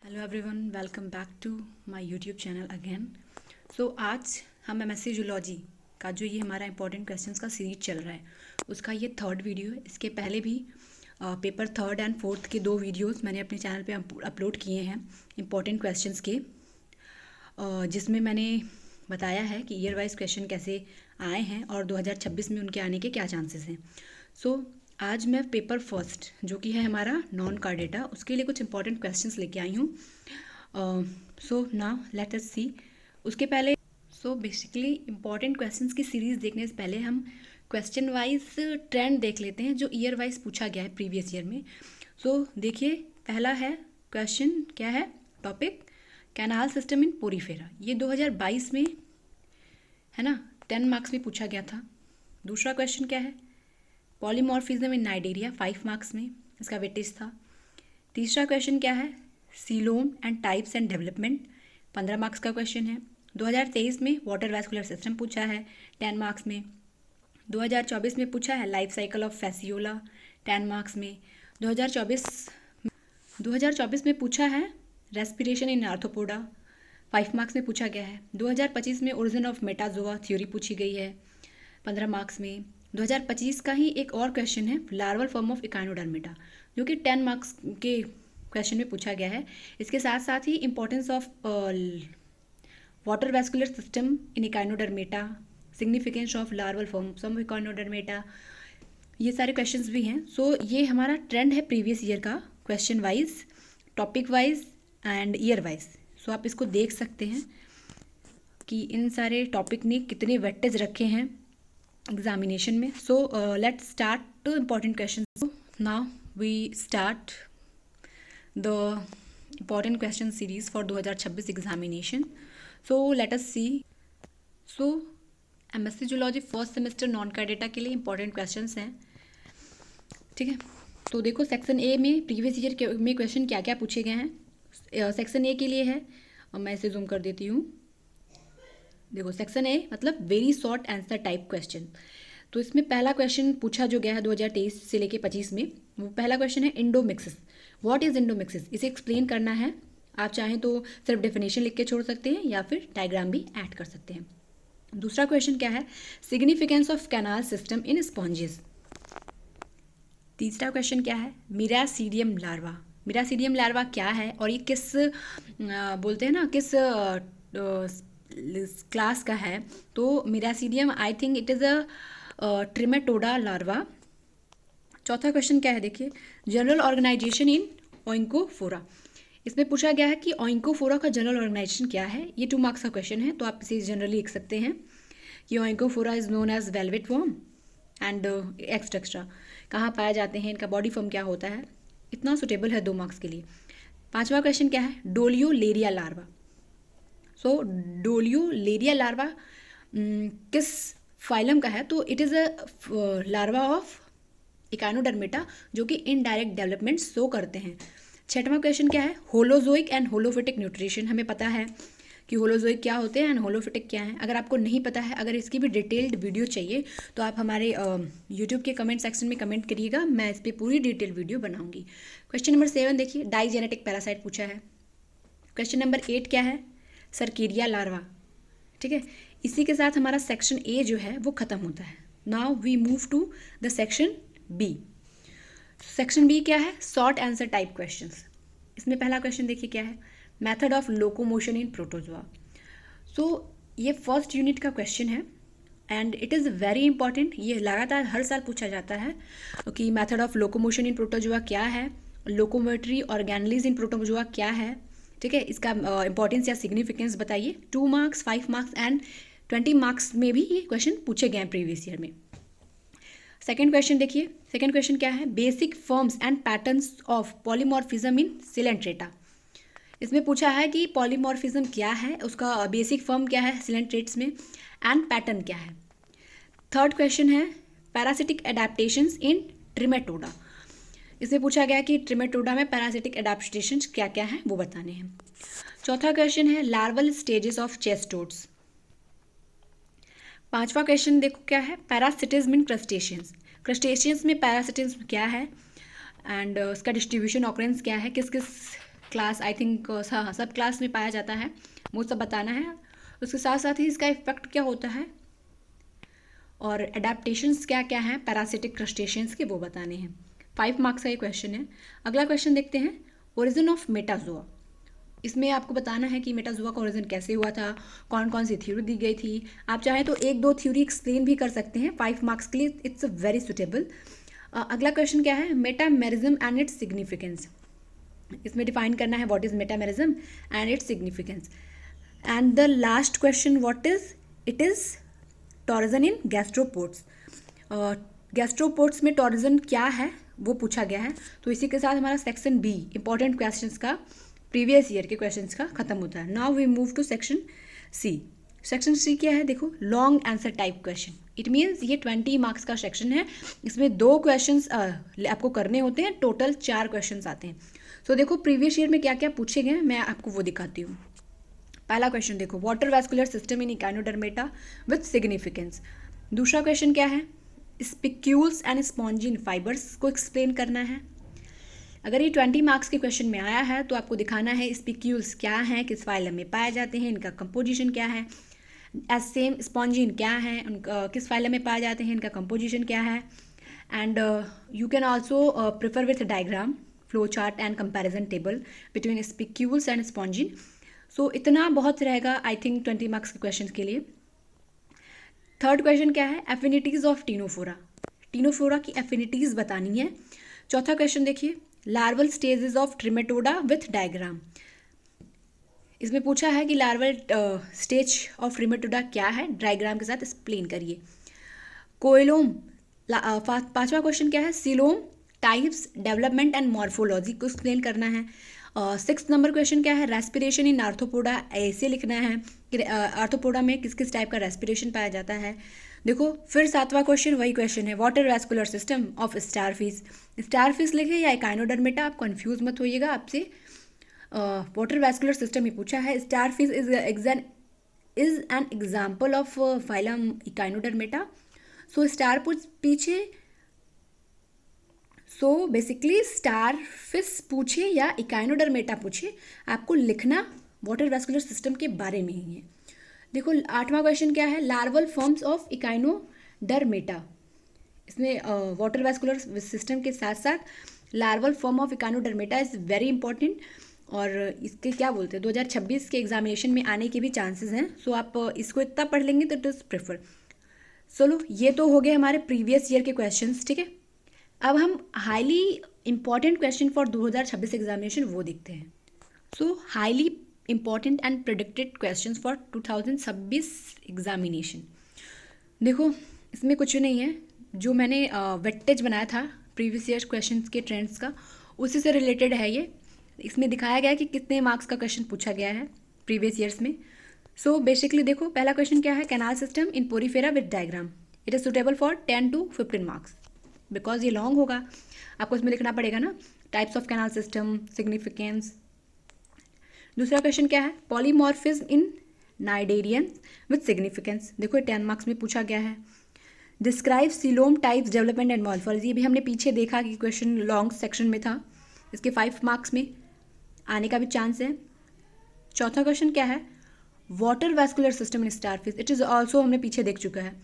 Hello everyone, welcome back to my YouTube channel again. So आज हम MSc zoology का जो ये हमारा इंपॉर्टेंट क्वेश्चंस का सीरीज चल रहा है उसका ये थर्ड वीडियो है। इसके पहले भी पेपर थर्ड एंड फोर्थ के 2 वीडियोस मैंने अपने चैनल पे अपलोड किए हैं इंपॉर्टेंट क्वेश्चंस के, जिसमें मैंने बताया है कि ईयर वाइज क्वेश्चन कैसे आए हैं और 2026 में उनके आने के क्या चांसेस हैं। सो आज मैं पेपर फर्स्ट जो कि है हमारा नॉन कार डेटा, उसके लिए कुछ इंपॉर्टेंट क्वेश्चंस लेके आई हूँ। सो नाउ लेट अस सी। उसके पहले बेसिकली इंपॉर्टेंट क्वेश्चंस की सीरीज़ देखने से पहले हम क्वेश्चन वाइज ट्रेंड देख लेते हैं जो ईयर वाइज पूछा गया है प्रीवियस ईयर में। देखिए, पहला है क्वेश्चन, क्या है topic, canal system in Porifera. ये 2022 में है ना, 10 मार्क्स में पूछा गया था। दूसरा क्वेश्चन क्या है, पॉलीमॉर्फिज्म इन नाइडेरिया, 5 मार्क्स में इसका वेटेज था। तीसरा क्वेश्चन क्या है, coelom and types and development, 15 marks का क्वेश्चन है। 2023 में वाटर वैस्कुलर सिस्टम पूछा है 10 मार्क्स में। 2024 में पूछा है life cycle of Fasciola, 10 marks में। 2024 में पूछा है रेस्पिरेशन इन आर्थ्रोपोडा, 5 मार्क्स में पूछा गया है। 2025 में ओरिजिन ऑफ मेटाजोआ थ्योरी पूछी गई है 15 मार्क्स में। 2025 का ही एक और क्वेश्चन है लार्वल फॉर्म ऑफ इकाइनोडर्मेटा, जो कि 10 मार्क्स के क्वेश्चन में पूछा गया है। इसके साथ साथ ही importance of water vascular system in echinodermata, significance of larval forms of echinodermata, ये सारे क्वेश्चंस भी हैं। ये हमारा ट्रेंड है प्रीवियस ईयर का, question wise, topic wise and year wise. आप इसको देख सकते हैं कि इन सारे टॉपिक ने कितने वेटेज रखे हैं एग्जामिनेशन में। Let's start important question. Now we start the important question series for 2026 examination. Let us see. MSc zoology first semester non का डेटा के लिए इंपॉर्टेंट क्वेश्चंस हैं, ठीक है। तो देखो, सेक्शन ए में प्रीवियस ईयर में क्वेश्चन क्या क्या पूछे गए हैं। सेक्शन ए के लिए है, और मैं इसे जूम कर देती हूँ। देखो, सेक्शन ए मतलब very short answer type question. तो इसमें पहला क्वेश्चन पूछा जो गया है 2023 से लेके 25 में, वो पहला क्वेश्चन है इंडोमिक्सिस। व्हाट इज इंडोमिक्सिस, इसे एक्सप्लेन करना है। आप चाहें तो सिर्फ डेफिनेशन लिख के छोड़ सकते हैं या फिर डायग्राम भी ऐड कर सकते हैं। दूसरा क्वेश्चन क्या है, significance of canal system in sponges. तीसरा क्वेश्चन क्या है, मिरासीडियम लार्वा। मिरासीडियम लार्वा क्या है और ये किस बोलते हैं ना, किस क्लास का है। तो miracidium, I think it is a trematoda larva. चौथा क्वेश्चन क्या है, देखिए, जनरल ऑर्गेनाइजेशन इन ओइंकोफोरा। इसमें पूछा गया है कि ओइंकोफोरा का जनरल ऑर्गेनाइजेशन क्या है। ये 2 मार्क्स का क्वेश्चन है, तो आप इसे जनरली लिख सकते हैं कि onychophora is known as velvet worm and extra कहाँ पाए जाते हैं, इनका बॉडी फॉर्म क्या होता है। इतना सुटेबल है 2 मार्क्स के लिए। पांचवा क्वेश्चन क्या है, डोलियोलेरिया लार्वा। डोलियोलेरिया लार्वा किस फाइलम का है, तो it is a larva of Echinodermata, जो कि इनडायरेक्ट डेवलपमेंट शो करते हैं। छठवां क्वेश्चन क्या है, होलोजोइक एंड होलोफिटिक न्यूट्रिशन। हमें पता है कि होलोजोइक क्या होते हैं एंड होलोफिटिक क्या है। अगर आपको नहीं पता है, अगर इसकी भी डिटेल्ड वीडियो चाहिए, तो आप हमारे यूट्यूब के कमेंट सेक्शन में कमेंट करिएगा, मैं इस पर पूरी डिटेल वीडियो बनाऊंगी। क्वेश्चन नंबर 7 देखिए, डाइजेनेटिक पैरासाइट पूछा है। क्वेश्चन नंबर 8 क्या है, सर्केरिया लार्वा, ठीक है। इसी के साथ हमारा सेक्शन ए जो है वो खत्म होता है। Now we move to the section B. Section B क्या है, शॉर्ट आंसर टाइप क्वेश्चंस। इसमें पहला क्वेश्चन देखिए क्या है, method of locomotion in protozoa. ये फर्स्ट यूनिट का क्वेश्चन है and it is very important. ये लगातार हर साल पूछा जाता है कि method of locomotion in protozoa क्या है, लोकोमोटरी ऑर्गेनेलिज इन प्रोटोजोआ क्या है, ठीक है। इसका इंपॉर्टेंस या सिग्निफिकेंस बताइए। 2 मार्क्स, 5 मार्क्स एंड 20 मार्क्स में भी ये क्वेश्चन पूछे गए हैं प्रीवियस ईयर में। सेकेंड क्वेश्चन देखिए, सेकेंड क्वेश्चन क्या है, basic forms and patterns of polymorphism in Coelenterata. इसमें पूछा है कि पॉलीमॉर्फिज्म क्या है, उसका बेसिक फॉर्म क्या है सिलेंट्रेट्स में, एंड पैटर्न क्या है। थर्ड क्वेश्चन है, पैरासिटिक एडेप्टेशंस इन ट्रिमेटोडा। इसमें पूछा गया कि ट्रिमेटोडा में पैरासिटिक एडेप्टेशंस क्या क्या हैं वो बताने हैं। चौथा क्वेश्चन है, लार्वल स्टेजेस ऑफ चेस्टोड्स। पांचवा क्वेश्चन देखो क्या है, पैरासिटिज्म इन क्रस्टेशियंस। क्रस्टेशियंस में पैरासिटिज्म क्या है एंड उसका डिस्ट्रीब्यूशन ऑकरेंस क्या है, किस किस क्लास आई थिंक हाँ सब क्लास में पाया जाता है, वो सब बताना है। उसके साथ साथ ही इसका इफेक्ट क्या होता है और एडेप्टेशंस क्या क्या हैं पैरासिटिक क्रस्टेशियंस के, वो बताने हैं। 5 मार्क्स का ये क्वेश्चन है। अगला क्वेश्चन देखते हैं, ओरिजिन ऑफ मेटाजोआ। इसमें आपको बताना है कि मेटाजोआ का ओरिजिन कैसे हुआ था, कौन कौन सी थ्योरी दी गई थी। आप चाहें तो 1-2 थ्योरी एक्सप्लेन भी कर सकते हैं 5 मार्क्स के लिए, इट्स वेरी सुटेबल। अगला क्वेश्चन क्या है, मेटामेरिज्म एंड इट्स सिग्निफिकेंस। इसमें डिफाइन करना है what is metamerism and its significance. And the last question, what is it is torsion in gastropods. Gastropods में टॉरिजन क्या है वो पूछा गया है। तो इसी के साथ हमारा सेक्शन बी इंपॉर्टेंट क्वेश्चंस का, प्रीवियस ईयर के क्वेश्चंस का खत्म होता है। Now we move to section C. Section C क्या है, देखो long answer type question. It means ये 20 मार्क्स का सेक्शन है। इसमें 2 क्वेश्चंस आपको करने होते हैं, टोटल 4 क्वेश्चंस आते हैं। तो देखो प्रीवियस ईयर में क्या क्या पूछे गए मैं आपको वो दिखाती हूँ। पहला क्वेश्चन देखो, water vascular system in Echinodermata with significance. दूसरा क्वेश्चन क्या है, स्पिक्यूल्स एंड स्पॉन्जिन फाइबर्स को एक्सप्लेन करना है। अगर ये 20 मार्क्स के क्वेश्चन में आया है तो आपको दिखाना है स्पिक्यूल्स क्या हैं, किस फाइलम में पाए जाते हैं, इनका कंपोजिशन क्या है। एज सेम स्पॉन्जिन क्या है, उनका किस फाइलम में पाए जाते हैं, इनका कंपोजिशन क्या है। And you can also prefer with diagram, flow chart and comparison table between spicules and spongin. So इतना बहुत रहेगा आई थिंक 20 मार्क्स के क्वेश्चन के लिए। थर्ड क्वेश्चन क्या है, एफिनिटीज़ ऑफ टीनोफोरा। टीनोफोरा की एफिनिटीज़ बतानी है। चौथा क्वेश्चन देखिए, larval stages of trematoda with diagram. इसमें पूछा है कि लार्वल स्टेज ऑफ ट्रिमेटोडा क्या है, डायग्राम के साथ एक्सप्लेन करिए। कोइलोम, पांचवा क्वेश्चन क्या है, coelom types development and morphology को एक्सप्लेन करना है। 6th नंबर क्वेश्चन क्या है, रेस्पिरेशन इन आर्थ्रोपोडा, ऐसे लिखना है कि आर्थ्रोपोडा में किस किस टाइप का रेस्पिरेशन पाया जाता है। देखो फिर 7वां क्वेश्चन वही क्वेश्चन है, water vascular system of starfish. Starfish लिखे या इकाइनोडर्मेटा, आप कंफ्यूज मत होइएगा, आपसे वाटर वैस्कुलर सिस्टम ही पूछा है। Starfish is an example of phylum Echinodermata. So star पीछे सो बेसिकली स्टार फिश पूछे या इकाइनोडर्मेटा पूछे, आपको लिखना वाटर वैस्कुलर सिस्टम के बारे में ही है। देखो 8वां क्वेश्चन क्या है, लार्वल फॉर्म्स ऑफ इकाइनोडर्मेटा। इसमें वाटर वैस्कुलर सिस्टम के साथ साथ larval form of Echinodermata is very important, और इसके क्या बोलते हैं 2026 के एग्जामिनेशन में आने के भी चांसेस हैं। सो आप इसको इतना पढ़ लेंगे तो इट इज़ प्रेफर। चलो ये तो हो गए हमारे प्रीवियस ईयर के क्वेश्चंस, ठीक है। अब हम highly important question for 2026 examination वो देखते हैं। सो highly important and predicted questions for 2026 examination. देखो इसमें कुछ नहीं है, जो मैंने वेटेज बनाया था प्रीवियस ईयर क्वेश्चंस के ट्रेंड्स का, उसी से रिलेटेड है ये। इसमें दिखाया गया है कि कितने मार्क्स का क्वेश्चन पूछा गया है प्रीवियस ईयर्स में। सो बेसिकली देखो पहला क्वेश्चन क्या है, canal system in Porifera with diagram. It is suitable for 10 to 15 marks, because ये लॉन्ग होगा, आपको इसमें लिखना पड़ेगा ना, types of canal system, significance. दूसरा क्वेश्चन क्या है, polymorphism in cnidarian with significance. देखो 10 मार्क्स में पूछा गया है। Describe coelom types development and morphology, भी हमने पीछे देखा कि क्वेश्चन लॉन्ग सेक्शन में था, इसके 5 मार्क्स में आने का भी चांस है। चौथा क्वेश्चन क्या है, water vascular system in starfish. It is also हमने पीछे देख चुका है।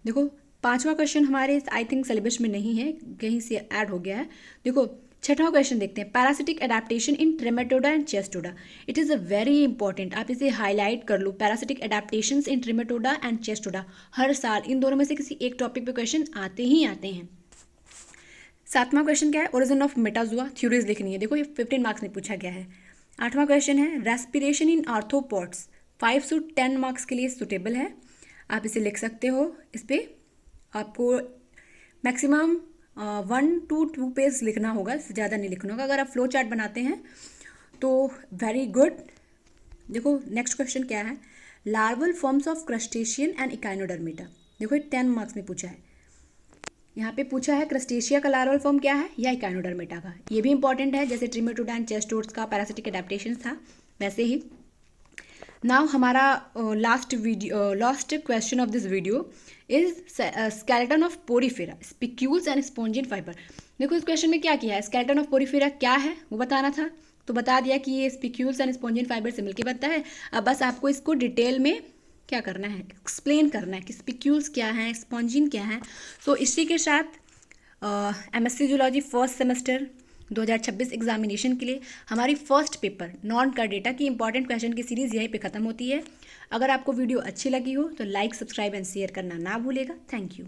देखो 5वां क्वेश्चन हमारे आई थिंक सिलेबस में नहीं है, कहीं से ऐड हो गया है। देखो 6वां क्वेश्चन देखते हैं, parasitic adaptation in trematoda and cestoda. It is a very important, आप इसे हाईलाइट कर लो, parasitic adaptations in trematoda and cestoda. हर साल इन दोनों में से किसी एक टॉपिक पे क्वेश्चन आते ही आते हैं। 7वां क्वेश्चन क्या है, ओरिजिन ऑफ मेटाजोआ, थ्योरीज लिखनी है। देखो ये 15 मार्क्स में पूछा गया है। 8वां क्वेश्चन है, respiration in arthropods, 5 to 10 marks के लिए सुटेबल है, आप इसे लिख सकते हो। इस पर आपको मैक्सिमम 1 to 2 पेज लिखना होगा, इससे ज़्यादा नहीं लिखना होगा। अगर आप फ्लो चार्ट बनाते हैं तो वेरी गुड। देखो नेक्स्ट क्वेश्चन क्या है, larval forms of crustacean and Echinodermata. देखो 10 मार्क्स में पूछा है, यहाँ पे पूछा है क्रस्टेशिया का लार्वल फॉर्म क्या है या इकाइनोडर्मेटा का। ये भी इंपॉर्टेंट है, जैसे ट्रिमेटोडा एंड चेस्टोड्स का पैरासिटिक एडेप्टेशन था वैसे ही। नाउ हमारा last question of this video is skeleton of Porifera, spicules and spongin fibre. देखो इस क्वेश्चन में क्या किया है, स्केलेटन ऑफ पोरीफेरा क्या है वो बताना था, तो बता दिया कि ये स्पिक्यूल्स एंड स्पॉन्जिन फाइबर से मिलकर बनता है। अब बस आपको इसको डिटेल में क्या करना है, एक्सप्लेन करना है कि स्पिक्यूल्स क्या हैं, स्पॉन्जिन क्या हैं। सो इसी के साथ MSc zoology first semester 2026 examination के लिए हमारी फर्स्ट पेपर नॉन का डेटा की इंपॉर्टेंट क्वेश्चन की सीरीज़ यहीं पे ख़त्म होती है। अगर आपको वीडियो अच्छी लगी हो तो लाइक, सब्सक्राइब एंड शेयर करना ना भूलेगा। Thank you.